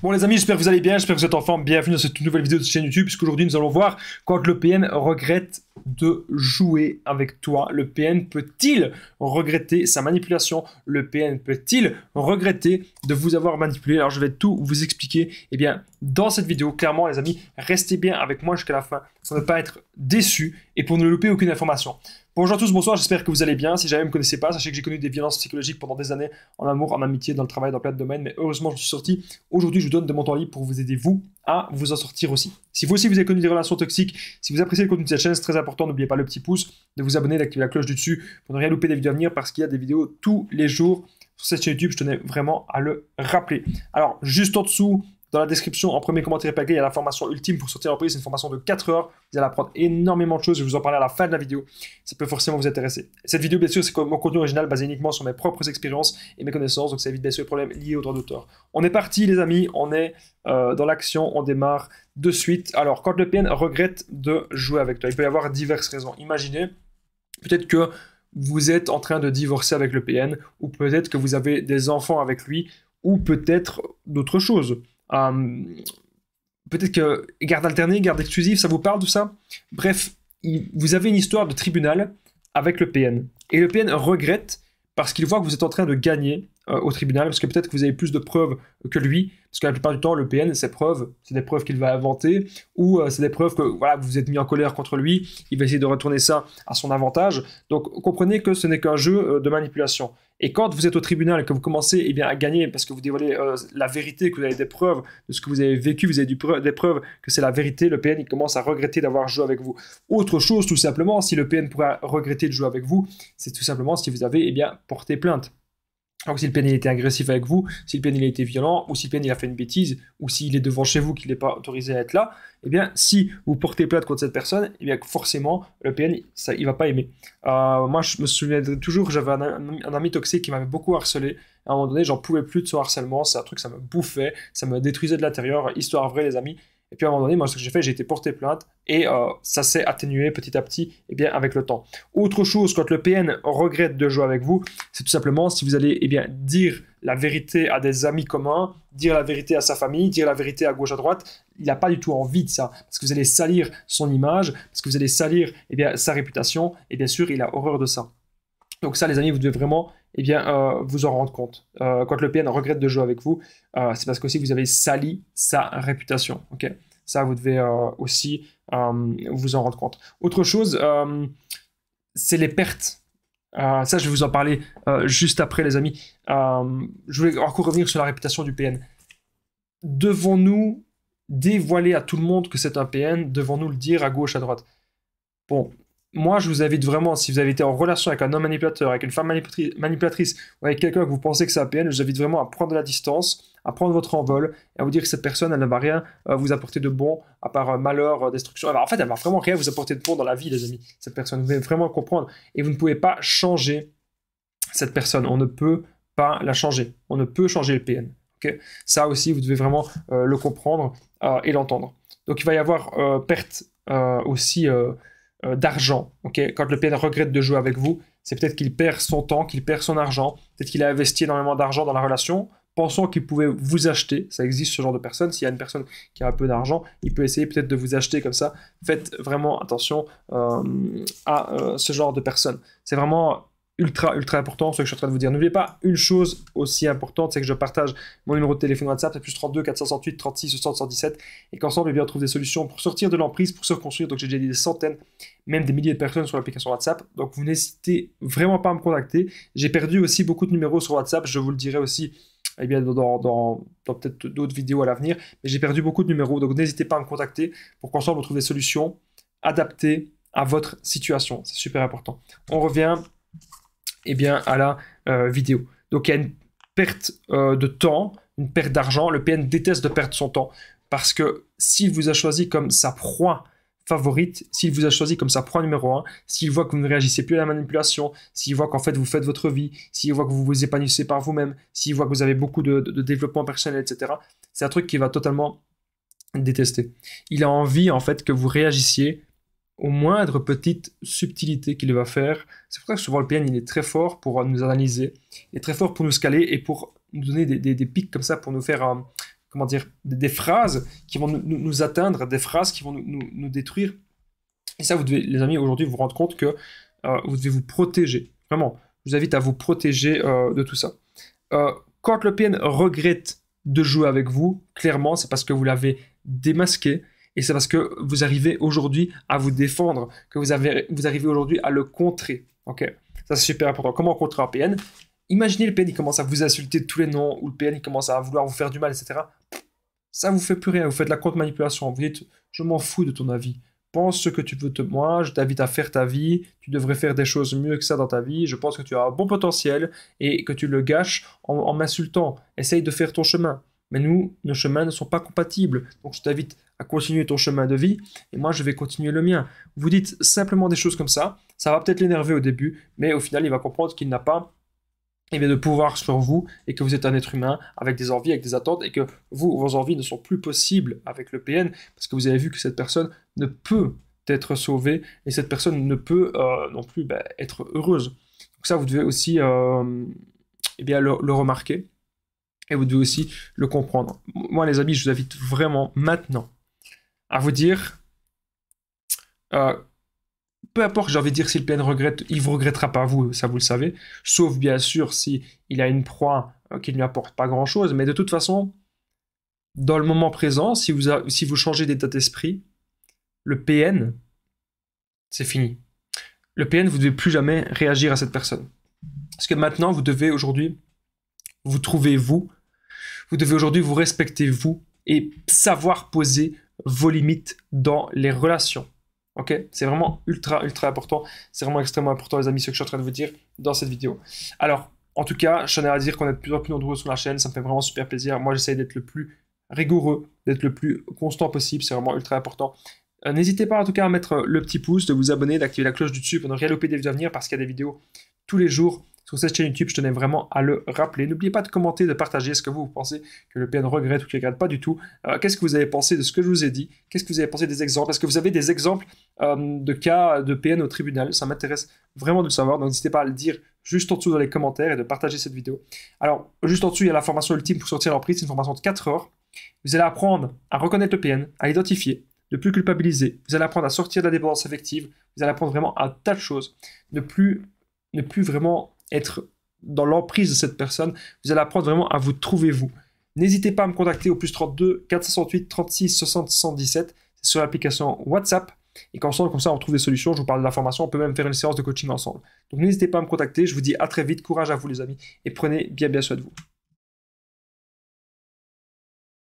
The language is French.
Bon les amis, j'espère que vous allez bien, j'espère que vous êtes en forme. Bienvenue dans cette nouvelle vidéo de cette chaîne YouTube, puisqu'aujourd'hui nous allons voir quand le PN regrette de jouer avec toi. Le PN peut-il regretter sa manipulation? Le PN peut-il regretter de vous avoir manipulé? Alors je vais tout vous expliquer dans cette vidéo. Clairement les amis, restez bien avec moi jusqu'à la fin pour ne pas être déçus et pour ne louper aucune information. Bonjour à tous, bonsoir, j'espère que vous allez bien. Si jamais vous ne me connaissez pas, sachez que j'ai connu des violences psychologiques pendant des années, en amour, en amitié, dans le travail, dans plein de domaines, mais heureusement je suis sorti. Aujourd'hui je vous donne de mon temps libre pour vous aider vous à vous en sortir aussi. Si vous aussi vous avez connu des relations toxiques, si vous appréciez le contenu de cette chaîne, c'est très important, n'oubliez pas le petit pouce, de vous abonner, d'activer la cloche du dessus pour ne rien louper des vidéos à venir parce qu'il y a des vidéos tous les jours sur cette chaîne YouTube, je tenais vraiment à le rappeler. Alors juste en dessous, dans la description, en premier commentaire épinglé, il y a la formation ultime pour sortir en prise. C'est une formation de 4 heures. Vous allez apprendre énormément de choses. Je vais vous en parler à la fin de la vidéo. Ça peut forcément vous intéresser. Cette vidéo, bien sûr, c'est mon contenu original basé uniquement sur mes propres expériences et mes connaissances. Donc ça évite bien sûr les problèmes liés aux droits d'auteur. On est parti, les amis. On est dans l'action. On démarre de suite. Alors, quand le PN regrette de jouer avec toi, il peut y avoir diverses raisons. Imaginez, peut-être que vous êtes en train de divorcer avec le PN, ou peut-être que vous avez des enfants avec lui, ou peut-être d'autres choses. Peut-être que garde alternée, garde exclusive, ça vous parle de ça? Bref, vous avez une histoire de tribunal avec le PN. Et le PN regrette parce qu'il voit que vous êtes en train de gagner au tribunal, parce que peut-être que vous avez plus de preuves que lui, parce que la plupart du temps, le PN, ses preuves, c'est des preuves qu'il va inventer, ou c'est des preuves que voilà, vous vous êtes mis en colère contre lui, il va essayer de retourner ça à son avantage. Donc comprenez que ce n'est qu'un jeu de manipulation. Et quand vous êtes au tribunal et que vous commencez à gagner, parce que vous dévoilez la vérité, que vous avez des preuves de ce que vous avez vécu, vous avez des preuves que c'est la vérité, le PN il commence à regretter d'avoir joué avec vous. Autre chose, tout simplement, si le PN pourrait regretter de jouer avec vous, c'est tout simplement si vous avez porté plainte. Donc si le PN il était agressif avec vous, si le PN il a été violent, ou si le PN il a fait une bêtise, ou s'il est devant chez vous qu'il n'est pas autorisé à être là, si vous portez plainte contre cette personne, forcément le PN il va pas aimer. Moi je me souviens toujours, j'avais un ami toxique qui m'avait beaucoup harcelé. À un moment donné, j'en pouvais plus de ce harcèlement, c'est un truc, ça me bouffait, ça me détruisait de l'intérieur, histoire vraie les amis. Et puis à un moment donné, moi ce que j'ai fait, j'ai été porté plainte et ça s'est atténué petit à petit avec le temps. Autre chose, quand le PN regrette de jouer avec vous, c'est tout simplement si vous allez dire la vérité à des amis communs, dire la vérité à sa famille, dire la vérité à gauche à droite, il n'a pas du tout envie de ça, parce que vous allez salir son image, parce que vous allez salir sa réputation, et bien sûr il a horreur de ça. Donc ça les amis, vous devez vraiment vous en rendre compte. Quand le PN regrette de jouer avec vous, c'est parce qu'aussi vous avez sali sa réputation. Okay, ça, vous devez aussi vous en rendre compte. Autre chose, c'est les pertes. Ça, je vais vous en parler juste après, les amis. Je voulais encore revenir sur la réputation du PN. Devons-nous dévoiler à tout le monde que c'est un PN? Devons-nous le dire à gauche, à droite? Bon, moi, je vous invite vraiment, si vous avez été en relation avec un homme manipulateur, avec une femme manipulatrice, ou avec quelqu'un que vous pensez que c'est un PN, je vous invite vraiment à prendre de la distance, à prendre votre envol, et à vous dire que cette personne, elle ne va rien vous apporter de bon, à part malheur, destruction. En fait, elle ne va vraiment rien vous apporter de bon dans la vie, les amis. Cette personne, vous devez vraiment comprendre. Et vous ne pouvez pas changer cette personne. On ne peut pas la changer. On ne peut changer le PN. Okay, ça aussi, vous devez vraiment le comprendre et l'entendre. Donc, il va y avoir perte aussi... d'argent. Okay, quand le PN regrette de jouer avec vous, c'est peut-être qu'il perd son temps, qu'il perd son argent, peut-être qu'il a investi énormément d'argent dans la relation, pensant qu'il pouvait vous acheter. Ça existe ce genre de personne. S'il y a une personne qui a un peu d'argent, il peut essayer peut-être de vous acheter comme ça. Faites vraiment attention à ce genre de personnes. C'est vraiment ultra important ce que je suis en train de vous dire. N'oubliez pas une chose aussi importante, c'est que je partage mon numéro de téléphone WhatsApp, c'est plus 32 468 36 60 117, et qu'ensemble on trouve des solutions pour sortir de l'emprise, pour se reconstruire. Donc j'ai déjà dit des centaines, même des milliers de personnes sur l'application WhatsApp. Donc vous n'hésitez vraiment pas à me contacter. J'ai perdu aussi beaucoup de numéros sur WhatsApp, je vous le dirai aussi dans peut-être d'autres vidéos à l'avenir, mais j'ai perdu beaucoup de numéros, donc n'hésitez pas à me contacter pour qu'ensemble on trouve des solutions adaptées à votre situation. C'est super important. On revient à la vidéo. Donc il y a une perte de temps, une perte d'argent. Le PN déteste de perdre son temps parce que s'il vous a choisi comme sa proie favorite, s'il vous a choisi comme sa proie numéro 1, s'il voit que vous ne réagissez plus à la manipulation, s'il voit qu'en fait vous faites votre vie, s'il voit que vous vous épanouissez par vous-même, s'il voit que vous avez beaucoup de développement personnel, etc., c'est un truc qu'il va totalement détester. Il a envie en fait que vous réagissiez aux moindres petites subtilités qu'il va faire. C'est pour ça que souvent le PN il est très fort pour nous analyser, il est très fort pour nous scaler et pour nous donner des pics comme ça, pour nous faire comment dire, des phrases qui vont nous atteindre, des phrases qui vont nous détruire. Et ça, vous devez, les amis, aujourd'hui, vous rendre compte que vous devez vous protéger. Vraiment, je vous invite à vous protéger de tout ça. Quand le PN regrette de jouer avec vous, clairement, c'est parce que vous l'avez démasqué. Et c'est parce que vous arrivez aujourd'hui à vous défendre, que vous arrivez aujourd'hui à le contrer. Ok, ça c'est super important. Comment contrer un PN? Imaginez le PN, il commence à vous insulter de tous les noms, ou le PN, il commence à vouloir vous faire du mal, etc. Ça vous fait plus rien, vous faites de la contre-manipulation. Vous dites, je m'en fous de ton avis. Pense ce que tu veux de moi, je t'invite à faire ta vie, tu devrais faire des choses mieux que ça dans ta vie, je pense que tu as un bon potentiel et que tu le gâches en m'insultant. Essaye de faire ton chemin. Mais nous, nos chemins ne sont pas compatibles. Donc je t'invite à continuer ton chemin de vie et moi je vais continuer le mien. Vous dites simplement des choses comme ça va peut-être l'énerver au début, mais au final il va comprendre qu'il n'a pas de pouvoir sur vous et que vous êtes un être humain avec des envies, avec des attentes et que vos envies ne sont plus possibles avec le PN parce que vous avez vu que cette personne ne peut être sauvée et cette personne ne peut non plus être heureuse. Donc ça, vous devez aussi le remarquer et vous devez aussi le comprendre. Moi, les amis, je vous invite vraiment maintenant à vous dire peu importe, j'ai envie de dire, si le PN regrette, il ne vous regrettera pas, vous, ça vous le savez. Sauf bien sûr si il a une proie qui ne lui apporte pas grand-chose. Mais de toute façon, dans le moment présent, si vous changez d'état d'esprit, le PN, c'est fini. Le PN, vous ne devez plus jamais réagir à cette personne. Parce que maintenant, vous devez aujourd'hui vous trouver vous. Vous devez aujourd'hui vous respecter vous et savoir poser vos limites dans les relations. Ok, c'est vraiment ultra important, c'est vraiment extrêmement important les amis ce que je suis en train de vous dire dans cette vidéo. Alors, en tout cas, je tenais à dire qu'on est de plus en plus nombreux sur la chaîne, ça me fait vraiment super plaisir. Moi j'essaie d'être le plus rigoureux, d'être le plus constant possible, c'est vraiment ultra important. N'hésitez pas en tout cas à mettre le petit pouce, de vous abonner, d'activer la cloche du dessus pour ne rien louper des vidéos à venir parce qu'il y a des vidéos tous les jours sur cette chaîne YouTube, je tenais vraiment à le rappeler. N'oubliez pas de commenter, de partager ce que vous pensez que le PN regrette ou qu'il ne regrette pas du tout. Qu'est-ce que vous avez pensé de ce que je vous ai dit? Qu'est-ce que vous avez pensé des exemples? Est-ce que vous avez des exemples de cas de PN au tribunal? Ça m'intéresse vraiment de le savoir, donc n'hésitez pas à le dire juste en dessous dans les commentaires et de partager cette vidéo. Alors, juste en dessous, il y a la formation ultime pour sortir l'emprise, c'est une formation de 4 heures. Vous allez apprendre à reconnaître le PN, à l'identifier, ne plus culpabiliser. Vous allez apprendre à sortir de la dépendance affective. Vous allez apprendre vraiment un tas de choses. Ne plus vraiment être dans l'emprise de cette personne, vous allez apprendre vraiment à vous trouver vous. N'hésitez pas à me contacter au +32 468 36 60 117, c'est sur l'application WhatsApp, et comme ça on trouve des solutions, je vous parle de la formation, on peut même faire une séance de coaching ensemble. Donc n'hésitez pas à me contacter, je vous dis à très vite, courage à vous les amis, et prenez bien soin de vous.